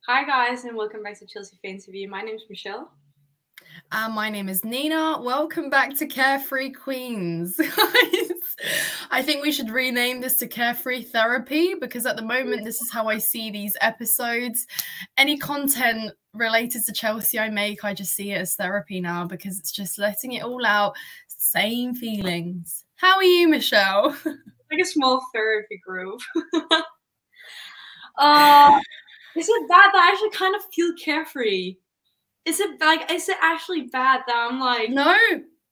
Hi guys, and welcome back to Chelsea Fan TV. My name is Michelle. My name is Nina. Welcome back to Carefree Queens. I think we should rename this to Carefree Therapy because at the moment this is how I see these episodes. Any content related to Chelsea I make, I just see it as therapy now because it's just letting it all out. Same feelings. How are you, Michelle? Like a small therapy group. Is it bad that I actually kind of feel carefree? Is it actually bad that I'm like... No,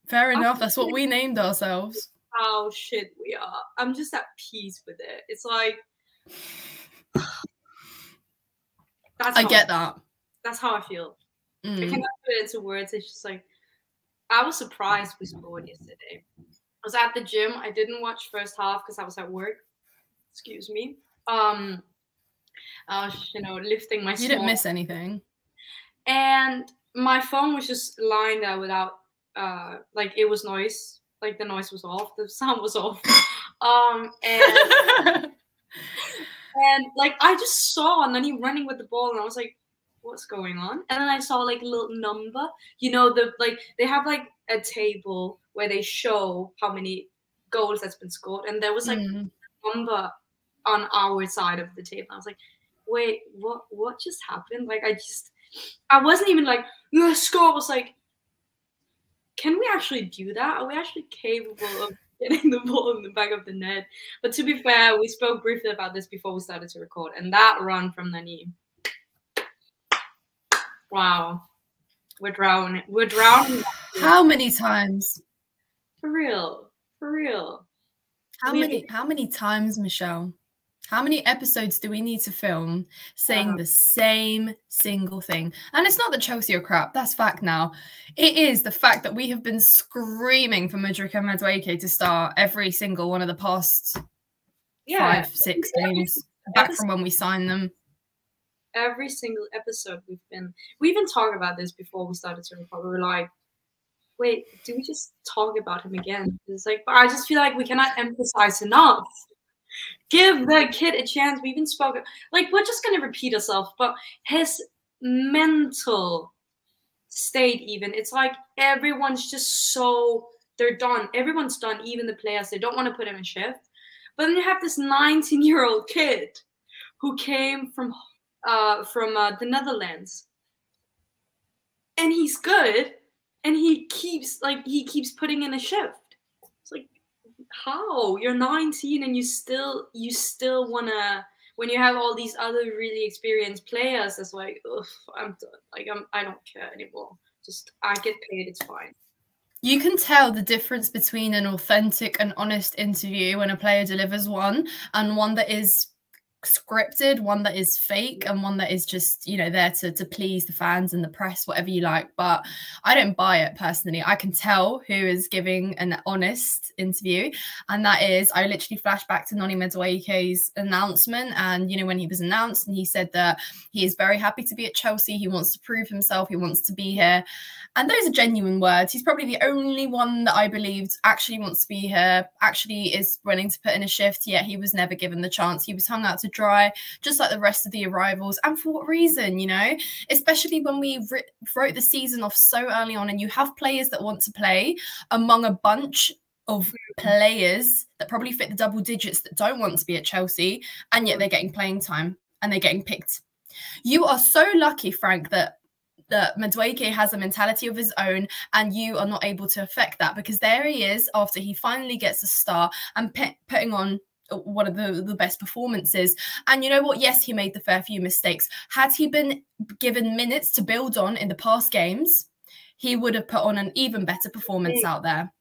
fair enough. That's what we named ourselves. How shit we are. I'm just at peace with it. It's like... I get that. That's how I feel. I cannot put it into words. It's just like... I was surprised we scored yesterday. I was at the gym. I didn't watch first half because I was at work. Excuse me. I was, lifting my... You didn't miss anything. And my phone was just lying there without, it was noise. Like, the noise was off. The sound was off. And I just saw Nani running with the ball, and I was like, what's going on? And then I saw, a little number. They have, a table where they show how many goals that's been scored. And there was, a number on our side of the table. I was like, wait, what just happened? I wasn't even like, score. I was like, can we actually do that? Are we actually capable of getting the ball in the back of the net? But to be fair, we spoke briefly about this before we started to record, and that run from Nani. Wow. We're drowning. We're drowning. How many times? For real. How many times, Michelle? How many episodes do we need to film saying the same single thing? And it's not that Chelsea are crap. That's fact now. It is the fact that we have been screaming for Madueke and Madueke to start every single one of the past 5-6 games back from when we signed them. Every single episode we even talked about this before we started to record. We were like, wait, do we just talk about him again? It's like, but I just feel like we cannot emphasize enough. Give the kid a chance. We even spoke, we're just going to repeat ourselves, but his mental state even, it's like everyone's just so, they're done. Everyone's done, even the players. They don't want to put him in shift. But then you have this 19-year-old kid who came from the Netherlands. And he's good. And he keeps putting in a shift. It's like, how? You're 19 and you still wanna, when you have all these other really experienced players, that's like, ugh, I'm done. I don't care anymore. Just, I get paid, it's fine. You can tell the difference between an authentic and honest interview when a player delivers one and one that is scripted, one that is fake, and one that is just, there to please the fans and the press, whatever you like. But I don't buy it personally. I can tell who is giving an honest interview, and that is, I literally flash back to Noni Madueke's announcement, and when he was announced and he said that he is very happy to be at Chelsea, he wants to prove himself, he wants to be here, and those are genuine words. He's probably the only one that I believed actually wants to be here, actually is willing to put in a shift, yet he was never given the chance. He was hung out to dry, just like the rest of the arrivals. And for what reason, especially when we wrote the season off so early on and you have players that want to play among a bunch of players that probably fit the double digits that don't want to be at Chelsea, and yet they're getting playing time and they're getting picked. You are so lucky, Frank, that Madueke has a mentality of his own and you are not able to affect that, because there he is after he finally gets a start and putting on one of the best performances. And you know what? Yes, he made the fair few mistakes. Had he been given minutes to build on in the past games, he would have put on an even better performance out there.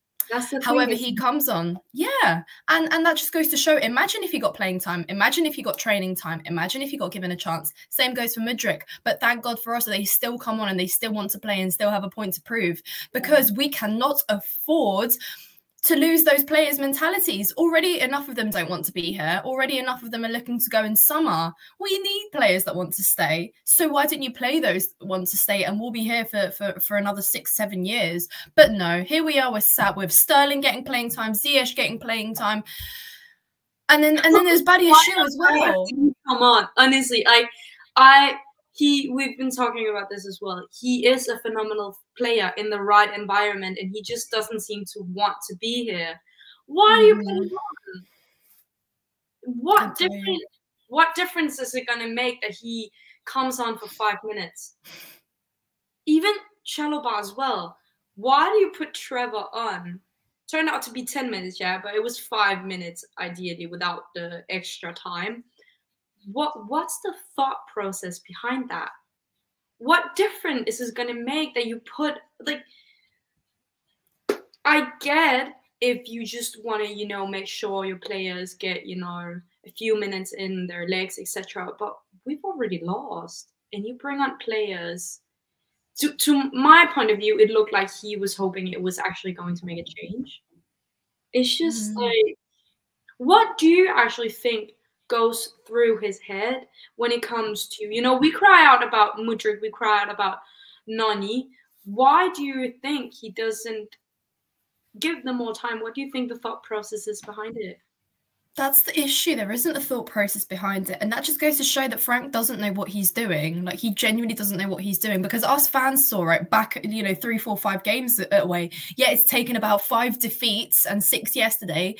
However, he comes on, and that just goes to show, imagine if he got playing time, imagine if he got training time, imagine if he got given a chance. Same goes for Madueke, but thank God for us that they still come on and they still want to play and still have a point to prove, because we cannot afford to lose those players' mentalities. Already enough of them don't want to be here. Already enough of them are looking to go in summer. We need players that want to stay. So why don't you play those that want to stay, and we'll be here for another 6-7 years. But no, here we are, we're sat with Sterling getting playing time, Ziyech getting playing time. And then there's Badiashile as well. Come on, honestly, I we've been talking about this as well. He is a phenomenal player in the right environment, and he just doesn't seem to want to be here. Why do you put him on? What difference is it gonna make that he comes on for 5 minutes? Even Chalobah as well. Why do you put Trevor on? Turned out to be 10 minutes, yeah, but it was 5 minutes ideally without the extra time. What's the thought process behind that? What difference is this gonna make that you put, like, I get if you just want to, you know, make sure your players get, you know, a few minutes in their legs, etc. But we've already lost, and you bring on players. To my point of view, it looked like he was hoping it was actually going to make a change. It's just like, what do you actually think goes through his head when it comes to, you know, we cry out about Mudryk, we cry out about Nani. Why do you think he doesn't give them more time? What do you think the thought process is behind it? That's the issue. There isn't a thought process behind it. And that just goes to show that Frank doesn't know what he's doing. Like, he genuinely doesn't know what he's doing, because us fans saw it back, you know, 3, 4, 5 games away. Yeah, it's taken about 5 defeats and 6 yesterday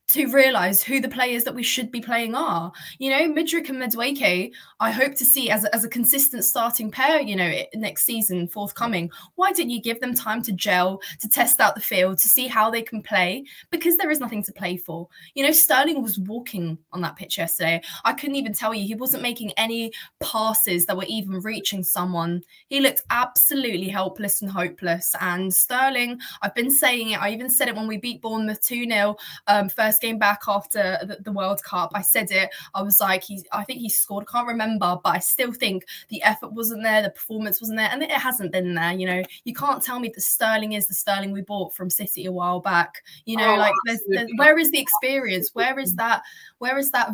to realise who the players that we should be playing are. You know, Mudryk and Madueke, I hope to see as a consistent starting pair, you know, next season, forthcoming. Why didn't you give them time to gel, to test out the field, to see how they can play? Because there is nothing to play for. You know, Sterling was walking on that pitch yesterday. I couldn't even tell you. He wasn't making any passes that were even reaching someone. He looked absolutely helpless and hopeless. And Sterling, I've been saying it. I even said it when we beat Bournemouth 2-0, first game back after the World Cup. I said it. I was like, I think he scored. I can't remember, but I still think the effort wasn't there, the performance wasn't there, and it hasn't been there. You know, you can't tell me that Sterling is the Sterling we bought from City a while back. You know, like, where is the experience? Where is that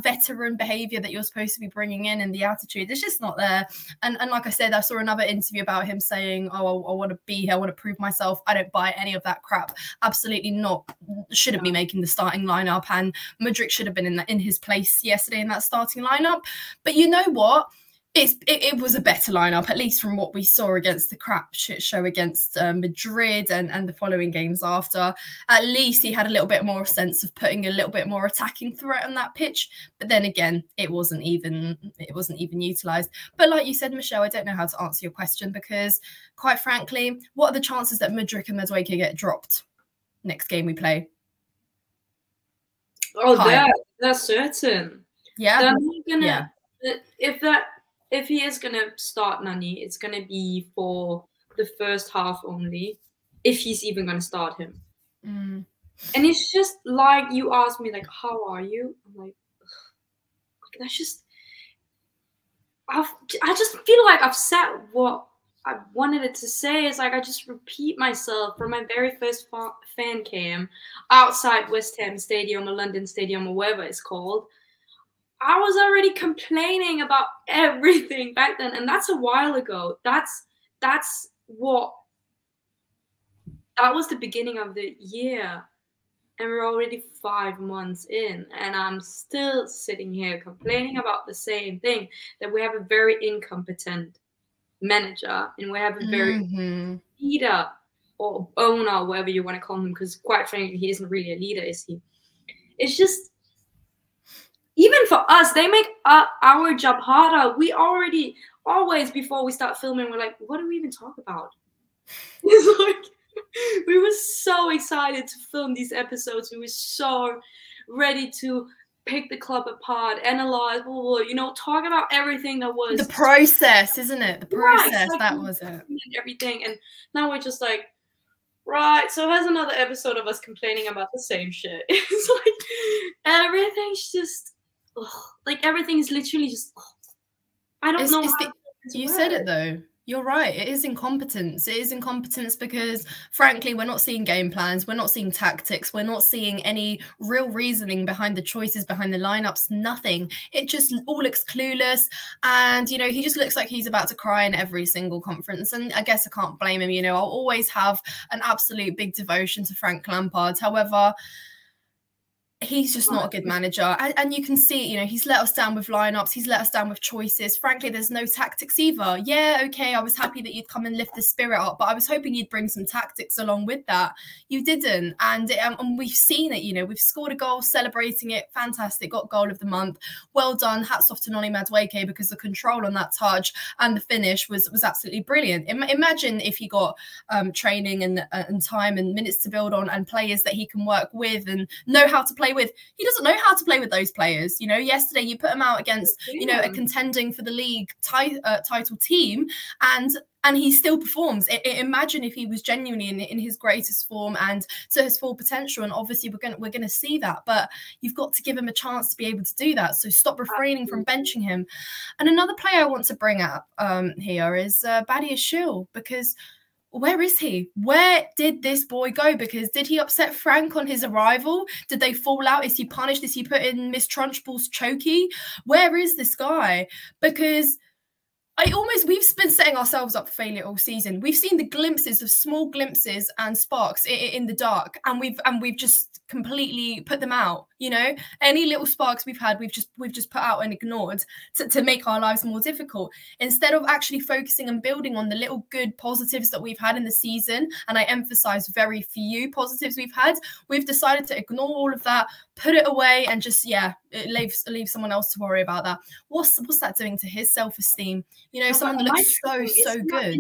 veteran behavior that you're supposed to be bringing in, and the attitude? It's just not there. And like I said, I saw another interview about him saying, oh, I want to be here, I want to prove myself. I don't buy any of that crap. Absolutely not. Shouldn't be making the starting lineup, and Mudryk should have been in his place yesterday in that starting lineup. But you know what? It was a better lineup, at least from what we saw against the crap shit show against Madrid and the following games after. At least he had a little bit more sense of putting a little bit more attacking threat on that pitch. But then again, it wasn't even utilised. But like you said, Michelle, I don't know how to answer your question, because quite frankly, what are the chances that Mudryk and Madueke get dropped next game we play? Oh, that's certain. Yeah. If he is gonna start Nani, it's gonna be for the first half only, if he's even gonna start him. And it's just like, you asked me, like, how are you? I'm like, that's just, I just feel like I've said what I wanted it to say. Is like, I just repeat myself from my very first fan cam outside West Ham Stadium or London Stadium or whatever it's called. I was already complaining about everything back then, and that's a while ago. That was the beginning of the year, and we're already 5 months in, and I'm still sitting here complaining about the same thing, that we have a very incompetent manager, and we have a very leader or owner, whatever you want to call him, because quite frankly, he isn't really a leader, is he? It's just, even for us, they make our job harder. We always, before we start filming, we're like, what do we even talk about? It's like, we were so excited to film these episodes. We were so ready to pick the club apart, analyze, blah, blah, blah, you know, talk about everything that was the process, isn't it? The process, right, that was it. Everything, and now we're just like, right, so here's another episode of us complaining about the same shit. It's like, everything's just, like, everything is literally just, I don't know. You said it though. You're right. It is incompetence. It is incompetence because, frankly, we're not seeing game plans. We're not seeing tactics. We're not seeing any real reasoning behind the choices, behind the lineups, nothing. It just all looks clueless. And, you know, he just looks like he's about to cry in every single conference. And I guess I can't blame him. You know, I'll always have an absolute big devotion to Frank Lampard. However, he's just not a good manager. And you can see, you know, he's let us down with lineups. He's let us down with choices. Frankly, there's no tactics either. Yeah, okay, I was happy that you'd come and lift the spirit up, but I was hoping you'd bring some tactics along with that. You didn't. And we've seen it, you know, we've scored a goal, celebrating it. Fantastic. Got goal of the month. Well done. Hats off to Noni Madueke, because the control on that touch and the finish was absolutely brilliant. Imagine if he got training and time and minutes to build on, and players that he can work with and know how to play with. He doesn't know how to play with those players. You know, yesterday you put him out against, you know, a contending for the league title team, and he still performs. Imagine if he was genuinely in his greatest form and to his full potential. And obviously we're gonna see that, but you've got to give him a chance to be able to do that. So stop refraining from benching him. And another player I want to bring up here is Badiashile, because where is he? Where did this boy go? Because did he upset Frank on his arrival? Did they fall out? Is he punished? Is he put in Miss Trunchbull's chokey? Where is this guy? Because we've been setting ourselves up for failure all season. We've seen the glimpses of small glimpses and sparks in the dark, and we've just completely put them out. You know, any little sparks we've had, we've just put out and ignored to make our lives more difficult, instead of actually focusing and building on the little good positives that we've had in the season. And I emphasize very few positives we've had. We've decided to ignore all of that, put it away, and just leave someone else to worry about that. What's that doing to his self-esteem? You know, someone that looks so good.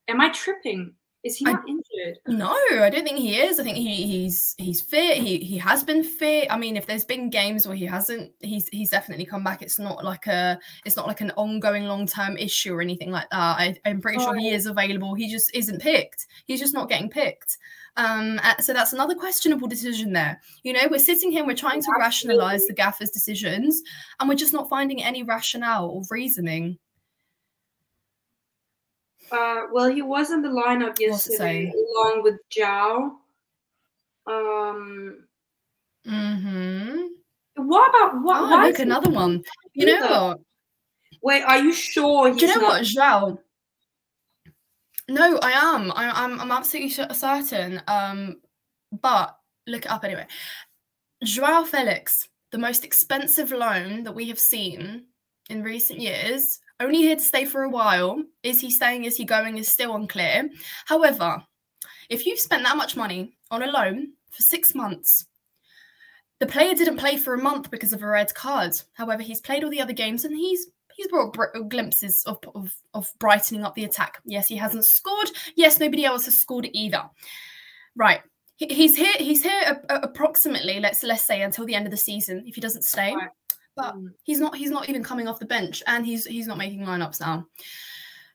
Am I tripping? Is he not injured? No, I don't think he is. I think he's fit. He has been fit. I mean, if there's been games where he hasn't, he's definitely come back. It's not like an ongoing long-term issue or anything like that. I'm pretty sure he is available. He just isn't picked. He's just not getting picked. So that's another questionable decision there. You know, we're sitting here, we're trying to rationalize the gaffer's decisions, and we're just not finding any rationale or reasoning. Well, he was in the lineup yesterday along with Zhao. What about what? Oh, look, another one. You know what? Wait, are you sure he's Do you know what, Zhao? No, I am. I'm absolutely certain. But look it up anyway. Joao Felix, the most expensive loan that we have seen in recent years, only here to stay for a while. Is he staying? Is he going? Is still unclear. However, if you've spent that much money on a loan for 6 months, the player didn't play for a month because of a red card. However, he's played all the other games, and he's brought glimpses of brightening up the attack. Yes, he hasn't scored. Yes, nobody else has scored either. Right. He's here approximately, let's say, until the end of the season if he doesn't stay. Right. But he's not even coming off the bench, and he's not making lineups now.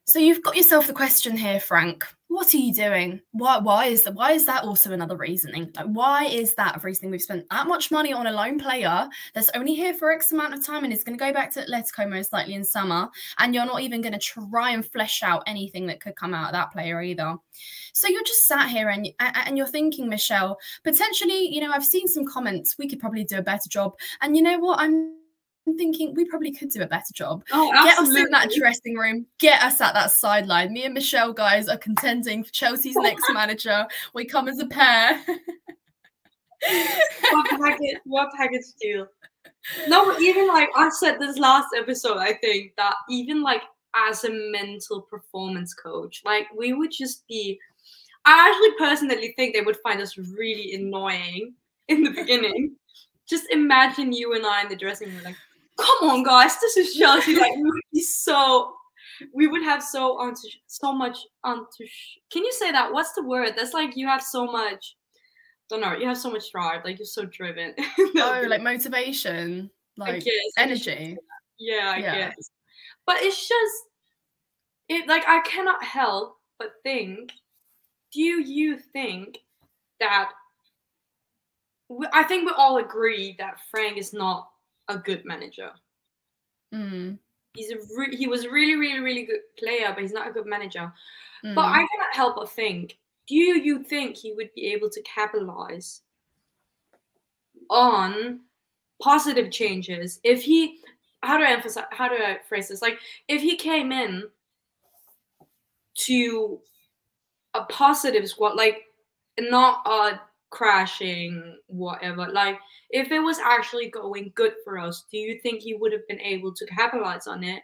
So you've got yourself the question here, Frank. What are you doing? Why is that also another reasoning? Like, why is that reasoning? We've spent that much money on a lone player that's only here for X amount of time and is going to go back to Atletico most likely in summer, and you're not even going to try and flesh out anything that could come out of that player either. So you're just sat here and you're thinking, Michelle, potentially, you know, I've seen some comments, we could probably do a better job. And you know what? I'm thinking we probably could do a better job. Oh, get us in that dressing room, get us at that sideline. Me and Michelle, guys, are contending for Chelsea's next manager. We come as a pair. What package deal? No, even like I said this last episode, I think that even like as a mental performance coach, like we would just be, I actually personally think they would find us really annoying in the beginning. Just imagine you and I in the dressing room, like, come on, guys, this is Chelsea. Like, we would have so much. Can you say that? What's the word? That's like you have so much. Don't know. You have so much drive. Like you're so driven. Oh, like motivation, like energy. Yeah, I guess. But it's just like I cannot help but think. Do you think that? I think we all agree that Frank is not a good manager. He was a really good player, but he's not a good manager. But I cannot help but think, do you think he would be able to capitalize on positive changes if he, how do I phrase this? Like if he came in to a positive squad, like not a crashing, whatever. Like, if it was actually going good for us, do you think he would have been able to capitalize on it?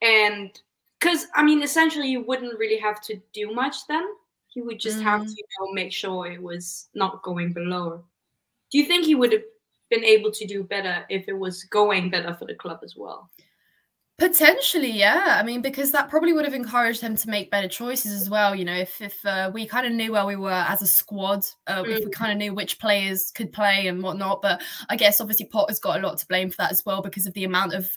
And because I mean, essentially, you wouldn't really have to do much then. He would just have to, make sure it was not going below. Do you think he would have been able to do better if it was going better for the club as well? Potentially, yeah. I mean, because that probably would have encouraged him to make better choices as well. You know, if we kind of knew where we were as a squad, if we kind of knew which players could play and whatnot. But I guess obviously Potter's got a lot to blame for that as well, because of the amount of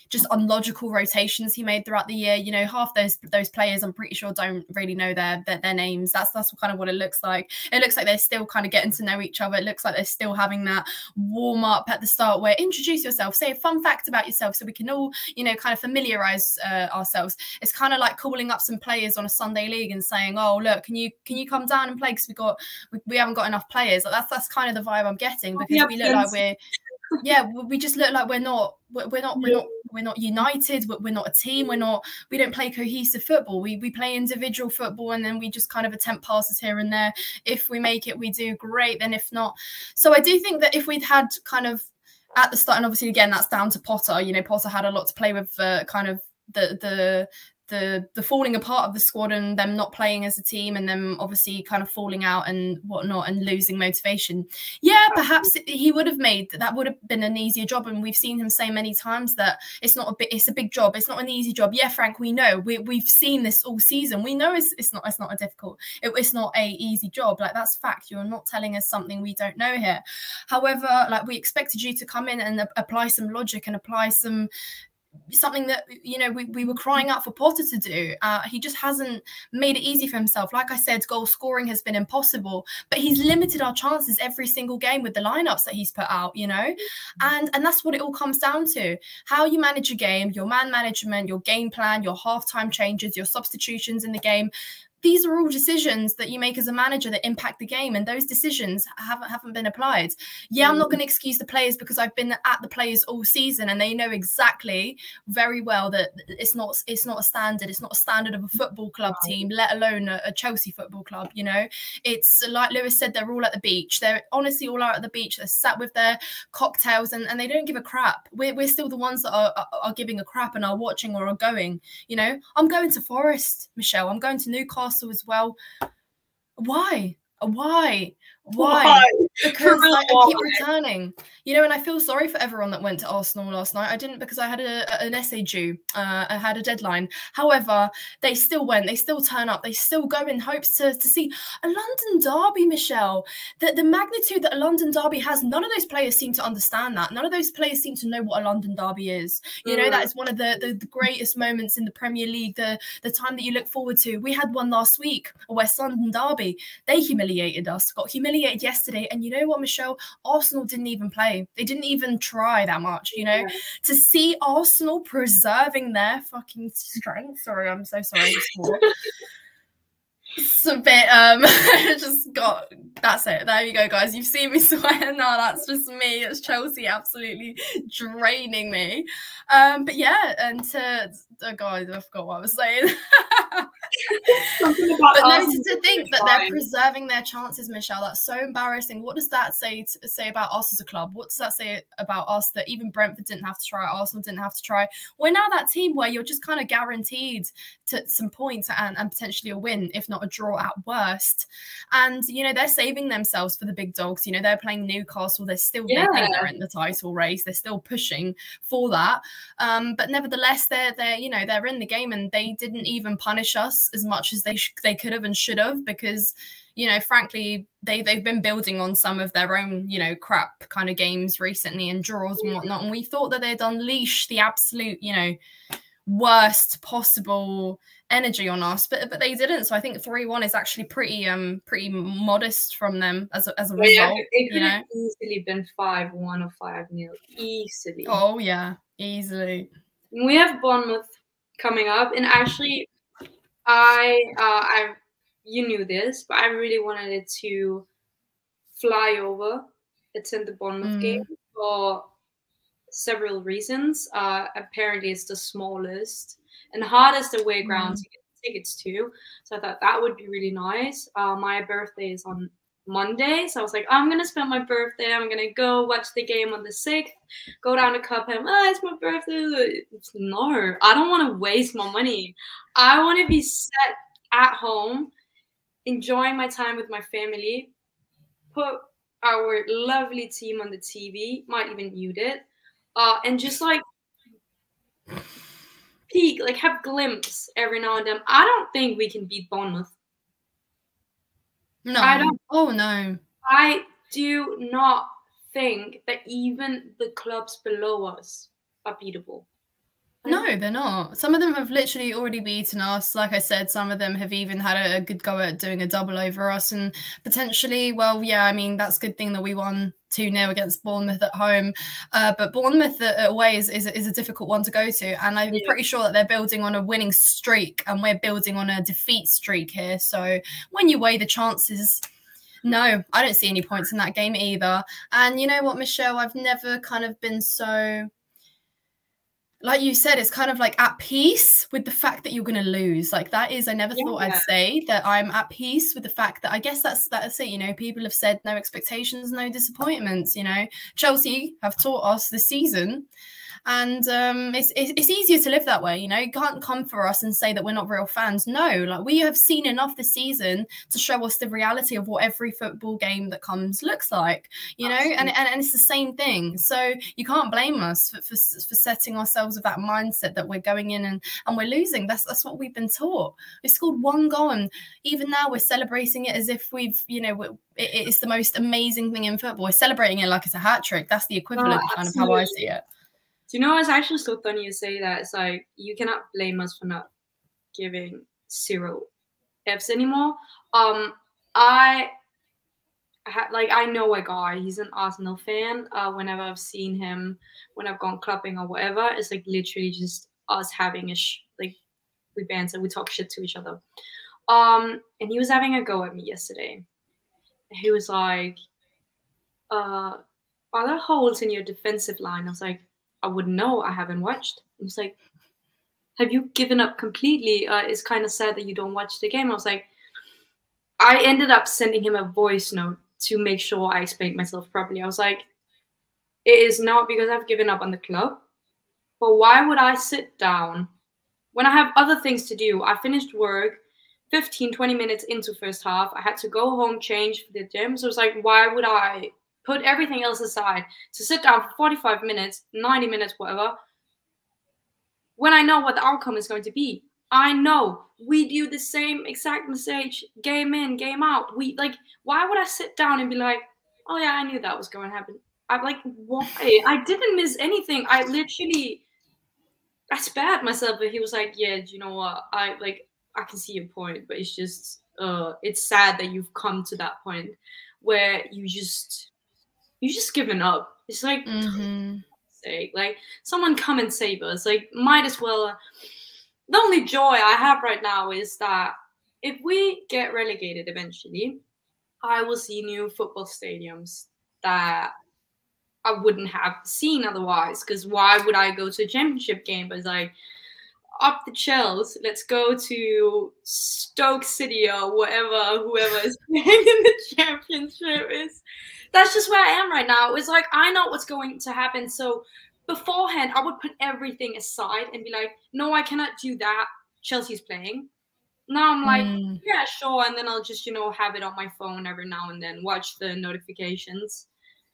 just unlogical rotations he made throughout the year. You know, half those players, I'm pretty sure, don't really know their names. That's kind of what it looks like. It looks like they're still kind of getting to know each other. It looks like they're still having that warm up at the start where introduce yourself, say a fun fact about yourself, so we can all, you know, kind of familiarize ourselves. It's kind of like calling up some players on a Sunday league and saying, "Oh, look, can you come down and play because we haven't got enough players." Like, that's kind of the vibe I'm getting, because we look like we just look like we're not united. We're not a team. We don't play cohesive football. We play individual football, and then we just kind of attempt passes here and there. If we make it, we do great. Then if not, so I do think that if we'd had kind of at the start, and obviously again that's down to Potter. You know, Potter had a lot to play with, kind of the falling apart of the squad and them not playing as a team, and them obviously kind of falling out and whatnot and losing motivation. Yeah, perhaps he would have made that would have been an easier job, and we've seen him say many times that it's a big job, it's not an easy job. Yeah, Frank, we know, we've seen this all season. We know it's not it's not a easy job. Like, that's fact. You're not telling us something we don't know here. However, like, we expected you to come in and apply some logic and apply something that, you know, we were crying out for Potter to do. He just hasn't made it easy for himself. Like I said, goal scoring has been impossible, but he's limited our chances every single game with the lineups that he's put out, you know, and that's what it all comes down to. How you manage a game, your man management, your game plan, your halftime changes, your substitutions in the game. These are all decisions that you make as a manager that impact the game, and those decisions haven't been applied. Yeah, I'm not going to excuse the players, because I've been at the players all season, and they know exactly very well that it's not a standard. It's not a standard of a football club team, let alone a Chelsea football club. You know, it's like Lewis said, they're all at the beach. They're honestly all out at the beach. They're sat with their cocktails, and they don't give a crap. We're still the ones that are giving a crap and are watching or are going. You know, I'm going to Forest, Michelle. I'm going to Newcastle as well. Why? Because I keep returning, you know, and I feel sorry for everyone that went to Arsenal last night. I didn't, because I had an essay due. I had a deadline. However, they still went. They still turn up. They still go in hopes to see a London derby, Michelle. The magnitude that a London derby has, none of those players seem to understand that. None of those players seem to know what a London derby is. You know, that is one of the greatest moments in the Premier League, the time that you look forward to. We had one last week, a West London derby. They humiliated us, got humiliated yesterday. And you know what, Michelle? Arsenal didn't even play. They didn't even try that much, you know? To see Arsenal preserving their fucking strength. Sorry, I'm so sorry. It's a bit, just got, that's it. There you go, guys. You've seen me swear. No, that's just me. It's Chelsea absolutely draining me. But yeah, and oh God, I forgot what I was saying. But no, to think that they're preserving their chances, Michelle, that's so embarrassing. What does that say about us as a club? What does that say about us, that even Brentford didn't have to try, Arsenal didn't have to try? We're now that team where you're just kind of guaranteed to some points and potentially a win, if not a draw at worst. And, you know, they're saving themselves for the big dogs. You know, they're playing Newcastle. They think they're in the title race. They're still pushing for that. But nevertheless, they're you know, they're in the game, and they didn't even punish us as much as they could have and should have, because, you know, frankly, they've been building on some of their own, you know, crap kind of games recently and draws and whatnot. And we thought that they'd unleash the absolute, you know, worst possible energy on us, but they didn't. So I think 3-1 is actually pretty modest from them as a result. Yeah, it could have easily been 5-1 or 5-0, easily. Oh yeah, easily. We have Bournemouth coming up, and actually, you knew this, but I really wanted it to fly over, attend the Bournemouth game for several reasons. Apparently, it's the smallest and hardest away ground to get tickets to, so I thought that would be really nice. My birthday is on Monday. So I was like, I'm gonna spend my birthday. I'm gonna go watch the game on the 6th. Go down to Cuphead. It's my birthday. No, I don't want to waste my money. I want to be set at home, enjoying my time with my family. Put our lovely team on the TV. Might even mute it, and just like peek, like have glimpse every now and then. I don't think we can beat Bournemouth. No. I don't. Oh no. I do not think that even the clubs below us are beatable. No, they're not. Some of them have literally already beaten us. Like I said, some of them have even had a good go at doing a double over us, and potentially, well, yeah, I mean, that's a good thing that we won 2-0 against Bournemouth at home. But Bournemouth away is a difficult one to go to, and I'm pretty sure that they're building on a winning streak, and we're building on a defeat streak here. So when you weigh the chances, no, I don't see any points in that game either. And you know what, Michelle, I've never kind of been so, like you said, it's kind of like at peace with the fact that you're going to lose. Like that is, I never thought I'd say that I'm at peace with the fact that, I guess that's it. You know, people have said no expectations, no disappointments. You know, Chelsea have taught us this season. And it's easier to live that way, you know. You can't come for us and say that we're not real fans. No, like we have seen enough this season to show us the reality of what every football game that comes looks like, you know. And it's the same thing. So you can't blame us for setting ourselves with that mindset that we're going in and we're losing. That's what we've been taught. We scored 1 goal, and even now we're celebrating it as if we've, you know, it's the most amazing thing in football. We're celebrating it like it's a hat trick. That's the equivalent kind of how I see it. Do you know, it's actually so funny you say that. It's like, you cannot blame us for not giving 0 Fs anymore. I know a guy, he's an Arsenal fan. Whenever I've seen him, when I've gone clubbing or whatever, it's like literally just us having we banter, we talk shit to each other. And he was having a go at me yesterday. He was like, are there holes in your defensive line? I was like, I wouldn't know. I haven't watched. He was like, have you given up completely? It's kind of sad that you don't watch the game. I was like, I ended up sending him a voice note to make sure I explained myself properly. I was like, it is not because I've given up on the club, but why would I sit down when I have other things to do? I finished work 15, 20 minutes into first half. I had to go home, change for the gym. So it was like, why would I put everything else aside to sit down for 45 minutes, 90 minutes, whatever, when I know what the outcome is going to be? I know we do the same exact message, game in, game out. Why would I sit down and be like, oh yeah, I knew that was going to happen? I'm like, why? I didn't miss anything. I spared myself, but he was like, yeah, do you know what? I can see your point, but it's just, it's sad that you've come to that point where you just given up. It's like, like, someone come and save us. Like, might as well. The only joy I have right now is that if we get relegated eventually, I will see new football stadiums that I wouldn't have seen otherwise. Because why would I go to a championship game? But it's like, up the Chelsea, let's go to Stoke City or whoever is playing in the championship. That's just where I am right now. It's like, I know what's going to happen. So beforehand, I would put everything aside and be like, no, I cannot do that. Chelsea's playing. Now I'm like, yeah, sure. And then I'll just, have it on my phone every now and then, watch the notifications.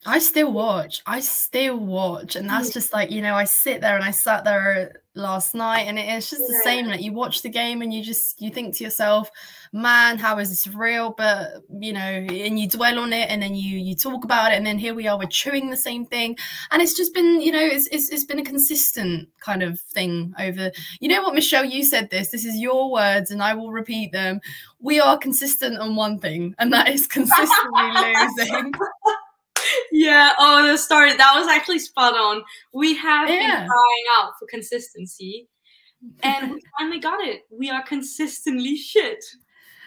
I still watch. And that's just like, I sit there, and I sat there last night, and it's just the same. Like, you watch the game and you think to yourself, man, how is this real? But, and you dwell on it, and then you talk about it, and then here we are, we're chewing the same thing. And it's just been, it's been a consistent kind of thing over, you know what, Michelle, you said this is your words, and I will repeat them. We are consistent on one thing, and that is consistently losing. Yeah, the story, that was actually spot on. We have been crying out for consistency, and we finally got it. We are consistently shit.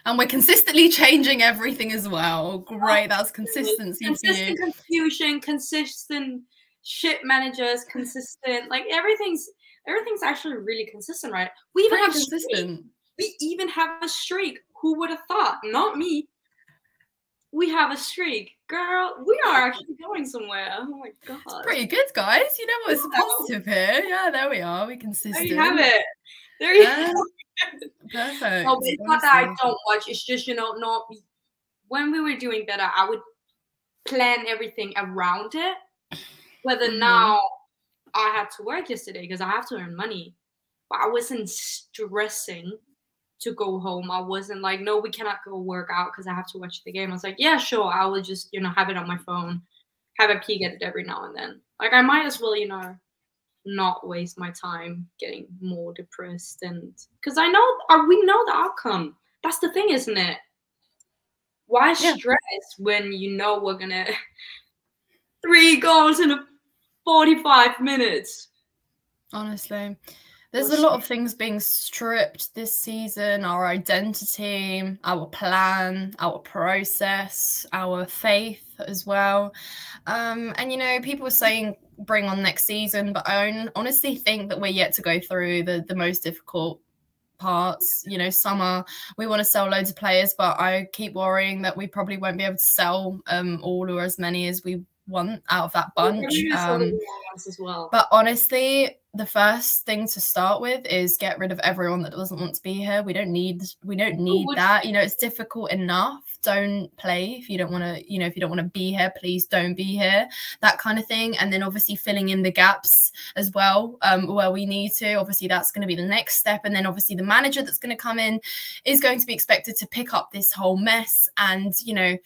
And we're consistently changing everything as well. Great, that's consistency for you. Consistent confusion, consistent shit managers, consistent, like everything's actually really consistent, right? We even have consistent. We even have a streak. Who would have thought? Not me. we have a streak, girl. We are actually going somewhere. Oh my god, it's pretty good, guys. You know what's positive here? Yeah, there we are. We consistent. There you have it. There you have it. Perfect. No, but it's not that I don't watch. It's just, you know, not when we were doing better, I would plan everything around it. Whether now I had to work yesterday because I have to earn money, but I wasn't stressing to go home. I wasn't like, no, we cannot go work out because I have to watch the game. I was like, yeah, sure. I will just, you know, have it on my phone, have a peek at it every now and then. Like, I might as well, you know, not waste my time getting more depressed. And because I know, we know the outcome. That's the thing, isn't it? Why stress when you know we're going to 3 goals in 45 minutes? Honestly. There's a lot of things being stripped this season. Our identity, our plan, our process, our faith as well. And, you know, people are saying bring on next season, but I honestly think that we're yet to go through the most difficult parts. You know, summer, we want to sell loads of players, but I keep worrying that we probably won't be able to sell all or as many as we want out of that bunch. As well. But honestly, the first thing to start with is get rid of everyone that doesn't want to be here. We don't need that. You know, it's difficult enough. Don't play if you don't want to, you know, if you don't want to be here, please don't be here, that kind of thing. And then obviously filling in the gaps as well, where we need to. Obviously that's going to be the next step. And then obviously the manager that's going to come in is going to be expected to pick up this whole mess and, you know,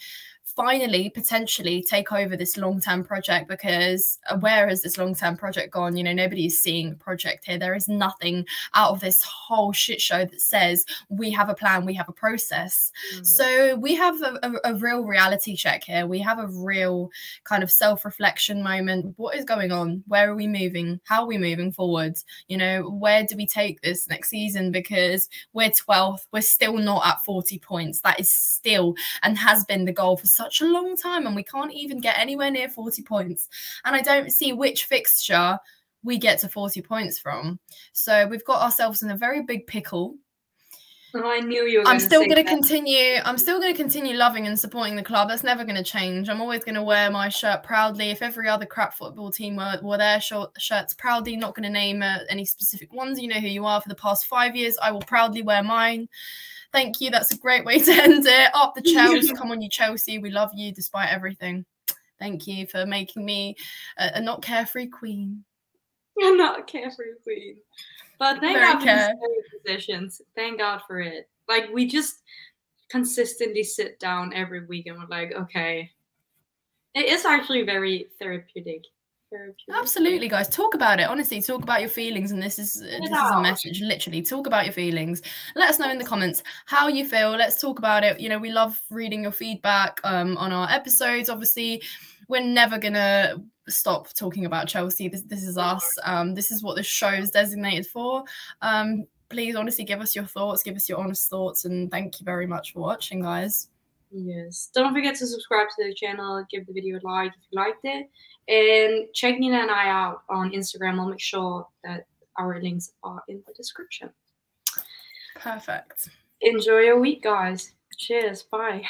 finally potentially take over this long-term project, because where has this long-term project gone? You know, nobody is seeing the project here. There is nothing out of this whole shit show that says we have a plan, we have a process. So we have a real reality check here. We have a real kind of self-reflection moment. What is going on? Where are we moving? How are we moving forward? You know, where do we take this next season? Because we're 12th, we're still not at 40 points. That is still and has been the goal for such a long time, and we can't even get anywhere near 40 points. And I don't see which fixture we get to 40 points from. So we've got ourselves in a very big pickle. Oh, I knew you were I'm still going to continue loving and supporting the club. That's never going to change. I'm always going to wear my shirt proudly. If every other crap football team wore their shirts proudly, not going to name any specific ones. You know who you are. For the past 5 years, I will proudly wear mine. Thank you. That's a great way to end it. Up the Chelsea. Come on, you Chelsea. We love you despite everything. Thank you for making me a not carefree queen. You're not a carefree queen. But thank God for these positions. Thank God for it. Like, we just consistently sit down every week and we're like, okay. It is actually very therapeutic. Absolutely, guys. Talk about it. Honestly, talk about your feelings. And this is a message. Literally, talk about your feelings. Let us know in the comments how you feel. Let's talk about it. You know, we love reading your feedback on our episodes. Obviously, we're never gonna stop talking about Chelsea. This is us. This is what this show is designated for. Please, honestly, give us your thoughts. Give us your honest thoughts. And thank you very much for watching, guys. Yes. Don't forget to subscribe to the channel. Give the video a like if you liked it. And check Nina and I out on Instagram. I'll make sure that our links are in the description. Perfect. Enjoy your week, guys. Cheers. Bye.